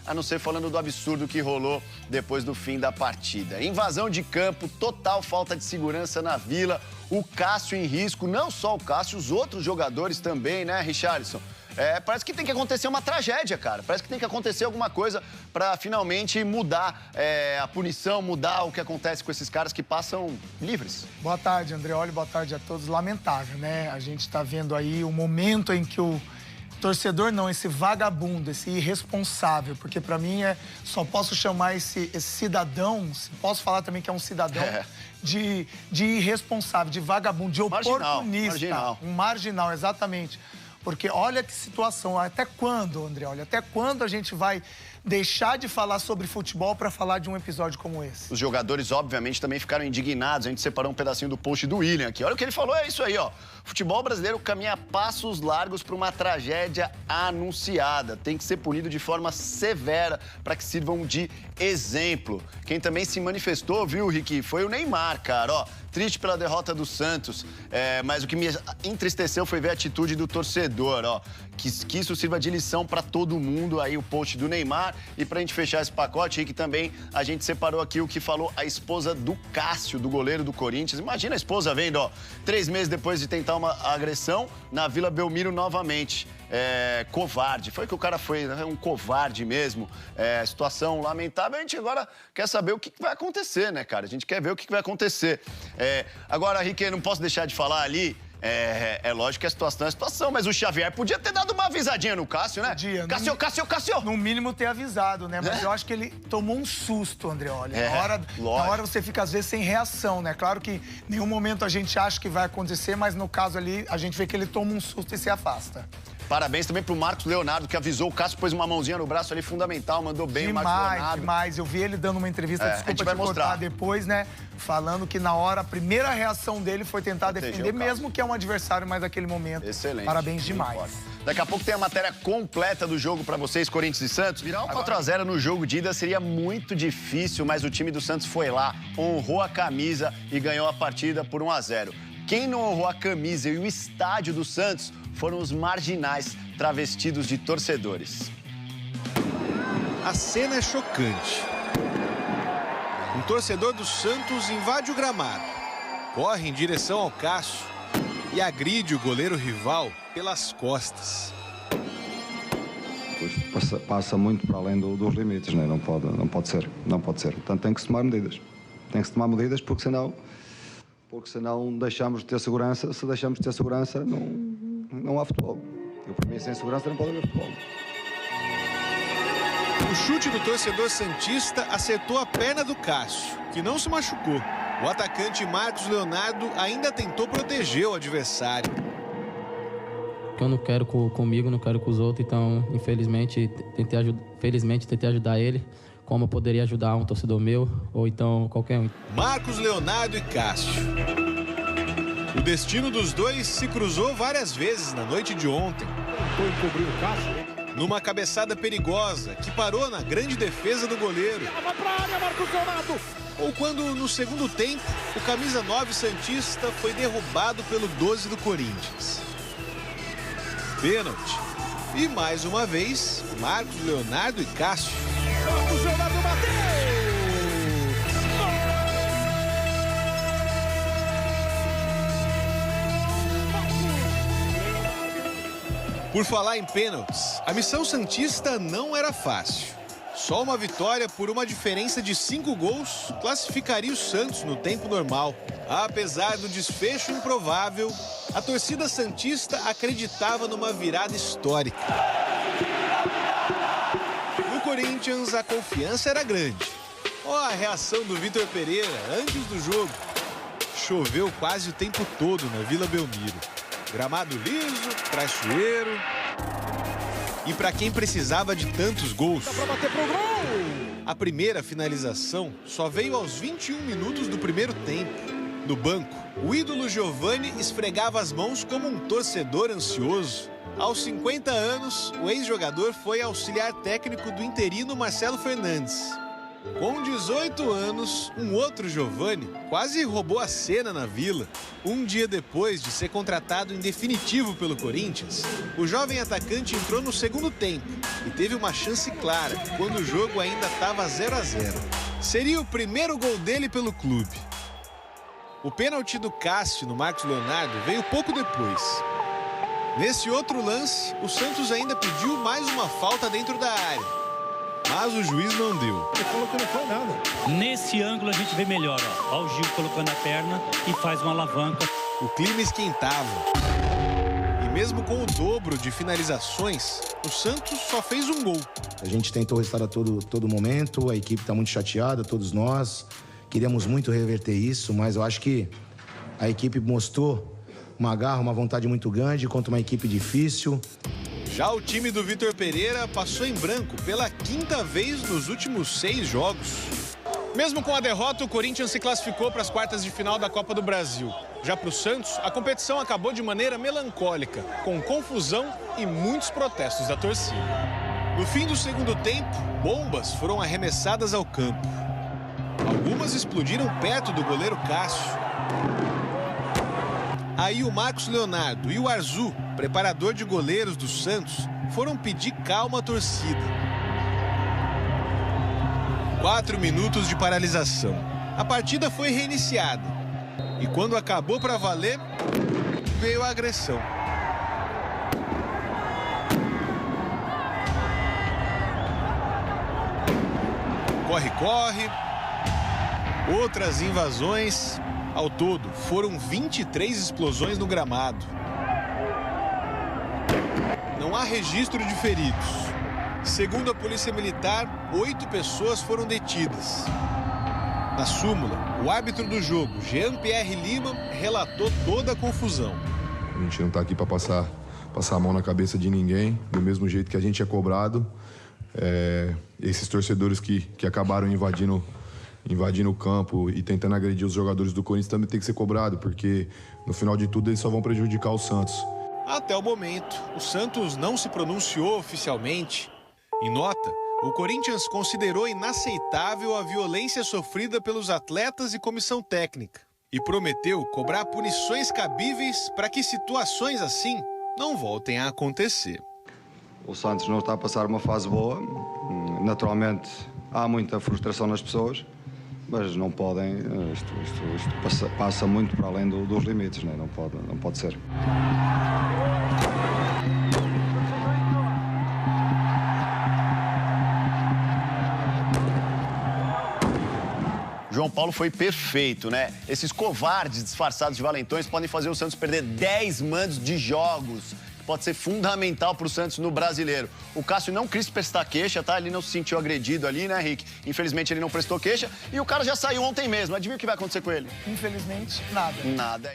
a não ser falando do absurdo que rolou depois do fim da partida. Invasão de campo, total falta de segurança na Vila, o Cássio em risco, não só o Cássio, os outros jogadores também, né, Richarlison? Parece que tem que acontecer uma tragédia, cara. Parece que tem que acontecer alguma coisa para finalmente mudar a punição, mudar o que acontece com esses caras que passam livres. Boa tarde, Andreoli. Boa tarde a todos. Lamentável, né? A gente está vendo aí o momento em que o torcedor não, esse vagabundo, esse irresponsável, porque para mim só posso chamar esse cidadão, posso falar também que é um cidadão de irresponsável, de vagabundo, de oportunista. Marginal. Um marginal, exatamente. Porque olha que situação, até quando, André? Olha, até quando a gente vai deixar de falar sobre futebol para falar de um episódio como esse? Os jogadores, obviamente, também ficaram indignados. A gente separou um pedacinho do post do William aqui. Olha o que ele falou, é isso aí, ó. Futebol brasileiro caminha passos largos para uma tragédia anunciada. Tem que ser punido de forma severa para que sirvam de exemplo. Quem também se manifestou, viu, Ricky, foi o Neymar, cara, ó. Triste pela derrota do Santos, mas o que me entristeceu foi ver a atitude do torcedor, ó. Que isso sirva de lição para todo mundo, aí o post do Neymar. E pra gente fechar esse pacote aí, que também a gente separou aqui o que falou a esposa do Cássio, do goleiro do Corinthians. Imagina a esposa vendo, ó, 3 meses depois de tentar uma agressão na Vila Belmiro novamente. Covarde, foi que o cara foi, né? Um covarde mesmo, situação lamentável. A gente agora quer saber o que vai acontecer, né, cara? A gente quer ver o que vai acontecer. Agora, Rique, não posso deixar de falar ali. Lógico que a situação é a situação, mas o Xavier podia ter dado uma avisadinha no Cássio, né? Podia. Cássio! No mínimo ter avisado, né? Mas eu acho que ele tomou um susto, André, olha. Na hora você fica, às vezes, sem reação, né? Claro que em nenhum momento a gente acha que vai acontecer, mas no caso ali, a gente vê que ele toma um susto e se afasta. Parabéns também pro Marcos Leonardo, que avisou o Cássio, pôs uma mãozinha no braço ali, fundamental, mandou bem o Marcos Leonardo. Demais. Eu vi ele dando uma entrevista, desculpa te cortar depois, né? Falando que na hora, a primeira reação dele foi tentar defender, mesmo que é um adversário, mas naquele momento. Excelente. Parabéns demais. Daqui a pouco tem a matéria completa do jogo pra vocês, Corinthians e Santos. Virar um 4-0 no jogo de ida seria muito difícil, mas o time do Santos foi lá, honrou a camisa e ganhou a partida por 1-0. Quem não honrou a camisa e o estádio do Santos foram os marginais travestidos de torcedores. A cena é chocante. Um torcedor do Santos invade o gramado, corre em direção ao Cássio e agride o goleiro rival pelas costas. Passa muito para além dos limites, né? Não pode ser. Portanto, tem que se tomar medidas. Porque senão deixamos de ter segurança. Se deixamos de ter segurança, não há futebol. Eu, para mim, sem segurança não pode haver futebol. O chute do torcedor santista acertou a perna do Cássio, que não se machucou. O atacante Marcos Leonardo ainda tentou proteger o adversário. Eu não quero comigo, não quero com os outros, então, infelizmente, tentei ajudar ele, como eu poderia ajudar um torcedor meu, ou então qualquer um. Marcos Leonardo e Cássio. O destino dos dois se cruzou várias vezes na noite de ontem. Numa cabeçada perigosa que parou na grande defesa do goleiro. Vai pra área, Marcos Leonardo! Ou quando, no segundo tempo, o camisa 9 santista foi derrubado pelo 12 do Corinthians. Pênalti. E mais uma vez, Marcos Leonardo e Cássio. Marcos Leonardo bateu! Por falar em pênaltis, a missão santista não era fácil. Só uma vitória por uma diferença de 5 gols classificaria o Santos no tempo normal. Apesar do desfecho improvável, a torcida santista acreditava numa virada histórica. No Corinthians, a confiança era grande. Ó a reação do Vitor Pereira antes do jogo. Choveu quase o tempo todo na Vila Belmiro. Gramado liso, traiçoeiro. E para quem precisava de tantos gols, a primeira finalização só veio aos 21 minutos do primeiro tempo. No banco, o ídolo Giovani esfregava as mãos como um torcedor ansioso. Aos 50 anos, o ex-jogador foi auxiliar técnico do interino Marcelo Fernandes. Com 18 anos, um outro Giovani quase roubou a cena na Vila. Um dia depois de ser contratado em definitivo pelo Corinthians, o jovem atacante entrou no segundo tempo e teve uma chance clara quando o jogo ainda estava 0-0. Seria o primeiro gol dele pelo clube. O pênalti do Cássio no Marcos Leonardo veio pouco depois. Nesse outro lance, o Santos ainda pediu mais uma falta dentro da área. Mas o juiz não deu. Ele falou que não foi nada. Nesse ângulo a gente vê melhor, ó. Ó o Gil colocando a perna e faz uma alavanca. O clima esquentava. E mesmo com o dobro de finalizações, o Santos só fez um gol. A gente tentou o resultado a todo momento, a equipe está muito chateada, todos nós. Queríamos muito reverter isso, mas eu acho que a equipe mostrou uma garra, uma vontade muito grande contra uma equipe difícil. Já o time do Vitor Pereira passou em branco pela 5ª vez nos últimos 6 jogos. Mesmo com a derrota, o Corinthians se classificou para as quartas de final da Copa do Brasil. Já para o Santos, a competição acabou de maneira melancólica, com confusão e muitos protestos da torcida. No fim do segundo tempo, bombas foram arremessadas ao campo. Algumas explodiram perto do goleiro Cássio. Aí o Marcos Leonardo e o Arzu, preparador de goleiros do Santos, foram pedir calma à torcida. 4 minutos de paralisação. A partida foi reiniciada. E quando acabou para valer, veio a agressão. Corre-corre. Outras invasões. Ao todo, foram 23 explosões no gramado. Não há registro de feridos. Segundo a Polícia Militar, 8 pessoas foram detidas. Na súmula, o árbitro do jogo, Jean-Pierre Lima, relatou toda a confusão. A gente não está aqui para passar a mão na cabeça de ninguém, do mesmo jeito que a gente é cobrado. Esses torcedores que acabaram invadindo o campo e tentando agredir os jogadores do Corinthians também tem que ser cobrado, porque no final de tudo eles só vão prejudicar o Santos. Até o momento, o Santos não se pronunciou oficialmente. Em nota, o Corinthians considerou inaceitável a violência sofrida pelos atletas e comissão técnica e prometeu cobrar punições cabíveis para que situações assim não voltem a acontecer. O Santos não está a passar uma fase boa. Naturalmente, há muita frustração nas pessoas, mas não podem. Isto passa muito para além dos limites, né? Não pode ser. João Paulo foi perfeito, né? Esses covardes disfarçados de valentões podem fazer o Santos perder 10 mandos de jogos, que pode ser fundamental para o Santos no Brasileiro. O Cássio não quis prestar queixa, tá? Ele não se sentiu agredido ali, né, Rick? Infelizmente ele não prestou queixa e o cara já saiu ontem mesmo. Adivinha o que vai acontecer com ele? Infelizmente, nada. Nada.